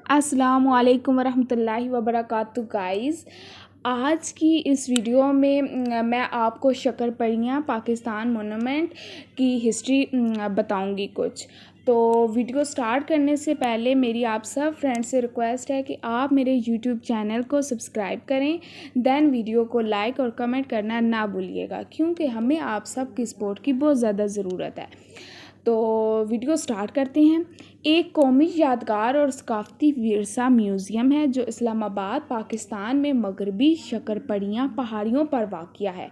السلام علیکم ورحمۃ اللہ وبرکاتہ گائز. آج کی اس ویڈیو میں میں آپ کو شکر پریاں پاکستان مونومنٹ کی ہسٹری بتاؤں گی کچھ. تو ویڈیو سٹارٹ کرنے سے پہلے میری آپ سب فرینڈ سے ریکویسٹ ہے کہ آپ میرے یوٹیوب چینل کو سبسکرائب کریں، دین ویڈیو کو لائک اور کمنٹ کرنا نہ بھولیے گا کیونکہ ہمیں آپ سب کی سپورٹ کی بہت زیادہ ضرورت ہے. تو ویڈیو سٹارٹ کرتے ہیں. ایک قومی یادگار اور ثقافتی ورثہ میوزیم ہے جو اسلام آباد پاکستان میں مغربی شکر پریاں پہاڑیوں پر واقع ہے.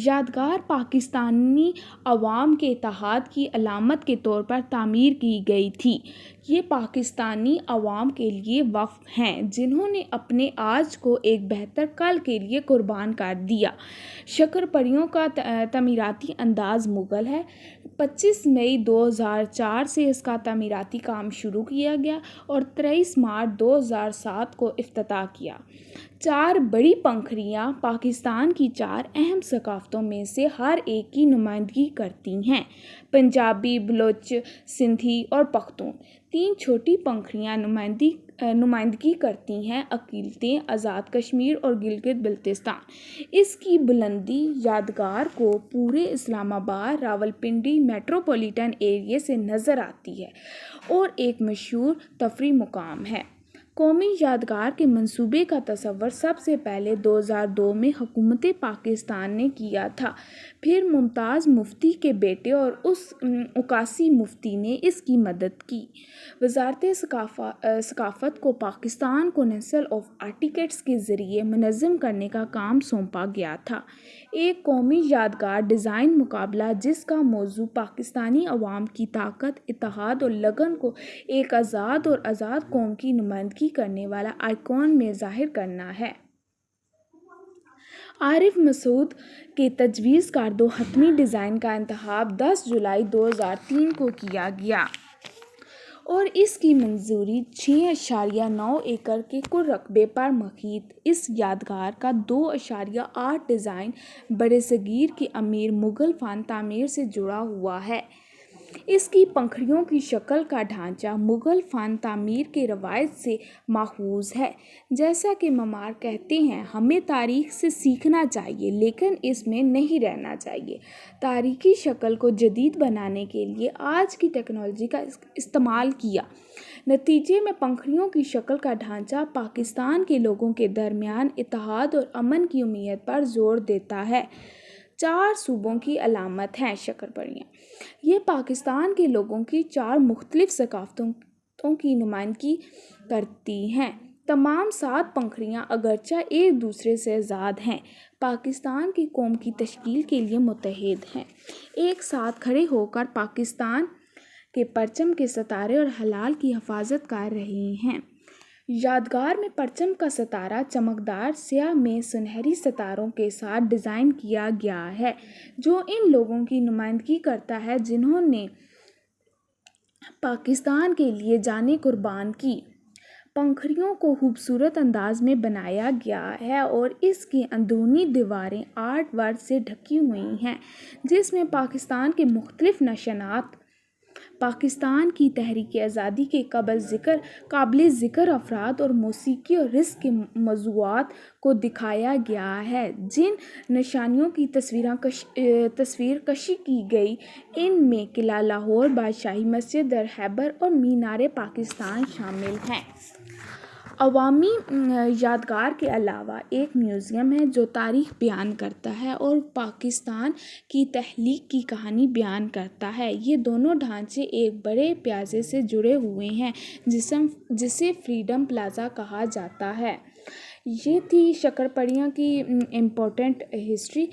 یادگار پاکستانی عوام کے اتحاد کی علامت کے طور پر تعمیر کی گئی تھی. یہ پاکستانی عوام کے لیے وقف ہیں جنہوں نے اپنے آج کو ایک بہتر کل کے لیے قربان کر دیا. شکر پریوں کا تعمیراتی انداز مغل ہے. 25 مئی 2004 سے اس کا تعمیراتی کام شروع کیا گیا اور 23 مارچ 2007 کو افتتاح کیا. 4 بڑی پنکھڑیاں پاکستان کی 4 اہم ثقافتوں میں سے ہر ایک کی نمائندگی کرتی ہیں: پنجابی، بلوچ، سندھی اور پختون. 3 چھوٹی پنکھڑیاں نمائندگی کرتی ہیں: اقلیتیں، آزاد کشمیر اور گلگت بلتستان. اس کی بلندی یادگار کو پورے اسلام آباد راولپنڈی میٹروپولیٹن ایریا سے نظر آتی ہے اور ایک مشہور تفریحی مقام ہے. قومی یادگار کے منصوبے کا تصور سب سے پہلے 2002 میں حکومت پاکستان نے کیا تھا. پھر ممتاز مفتی کے بیٹے اور اکاسی مفتی نے اس کی مدد کی. وزارت ثقافت کو پاکستان کونسل آف آرکیٹیکٹس کے ذریعے منظم کرنے کا کام سونپا گیا تھا. ایک قومی یادگار ڈیزائن مقابلہ جس کا موضوع پاکستانی عوام کی طاقت، اتحاد اور لگن کو ایک آزاد اور آزاد قوم کی نمائندگی کرنے والا آئیکن میں ظاہر کرنا ہے. عارف مسعود کے تجویز کردہ حتمی ڈیزائن کا انتخاب 10 جولائی 2003 کو کیا گیا اور اس کی منظوری 6.9 ایکڑ کے کل رقبے پر محیط. اس یادگار کا 2.8 ڈیزائن برصغیر کے امیر مغل فن تعمیر سے جڑا ہوا ہے. اس کی پنکھڑیوں کی شکل کا ڈھانچہ مغل فن تعمیر کے روایت سے ماخوذ ہے. جیسا کہ معمار کہتے ہیں، ہمیں تاریخ سے سیکھنا چاہیے لیکن اس میں نہیں رہنا چاہیے. تاریخی شکل کو جدید بنانے کے لیے آج کی ٹیکنالوجی کا استعمال کیا. نتیجے میں پنکھڑیوں کی شکل کا ڈھانچہ پاکستان کے لوگوں کے درمیان اتحاد اور امن کی امید پر زور دیتا ہے. 4 صوبوں کی علامت ہیں شکر پریاں. یہ پاکستان کے لوگوں کی 4 مختلف ثقافتوں کی نمائندگی کرتی ہیں. تمام 7 پنکھڑیاں اگرچہ ایک دوسرے سے آزاد ہیں، پاکستان کی قوم کی تشکیل کے لیے متحد ہیں. ایک ساتھ کھڑے ہو کر پاکستان کے پرچم کے ستارے اور ہلال کی حفاظت کر رہی ہیں. یادگار میں پرچم کا ستارہ چمکدار سیاہ میں سنہری ستاروں کے ساتھ ڈیزائن کیا گیا ہے جو ان لوگوں کی نمائندگی کرتا ہے جنہوں نے پاکستان کے لیے جانیں قربان کی. پنکھڑیوں کو خوبصورت انداز میں بنایا گیا ہے اور اس کی اندرونی دیواریں آرٹ ورک سے ڈھکی ہوئی ہیں جس میں پاکستان کے مختلف نشانات، پاکستان کی تحریک آزادی کے قابل ذکر افراد اور موسیقی اور رزق کے موضوعات کو دکھایا گیا ہے. جن نشانیوں کی تصویر کشی کی گئی ان میں قلعہ لاہور، بادشاہی مسجد، در خیبر اور مینار پاکستان شامل ہیں. عوامی یادگار کے علاوہ ایک میوزیم ہے جو تاریخ بیان کرتا ہے اور پاکستان کی تخلیق کی کہانی بیان کرتا ہے. یہ دونوں ڈھانچے ایک بڑے پلازے سے جڑے ہوئے ہیں جسے فریڈم پلازا کہا جاتا ہے. یہ تھی شکر پریاں کی امپورٹنٹ ہسٹری.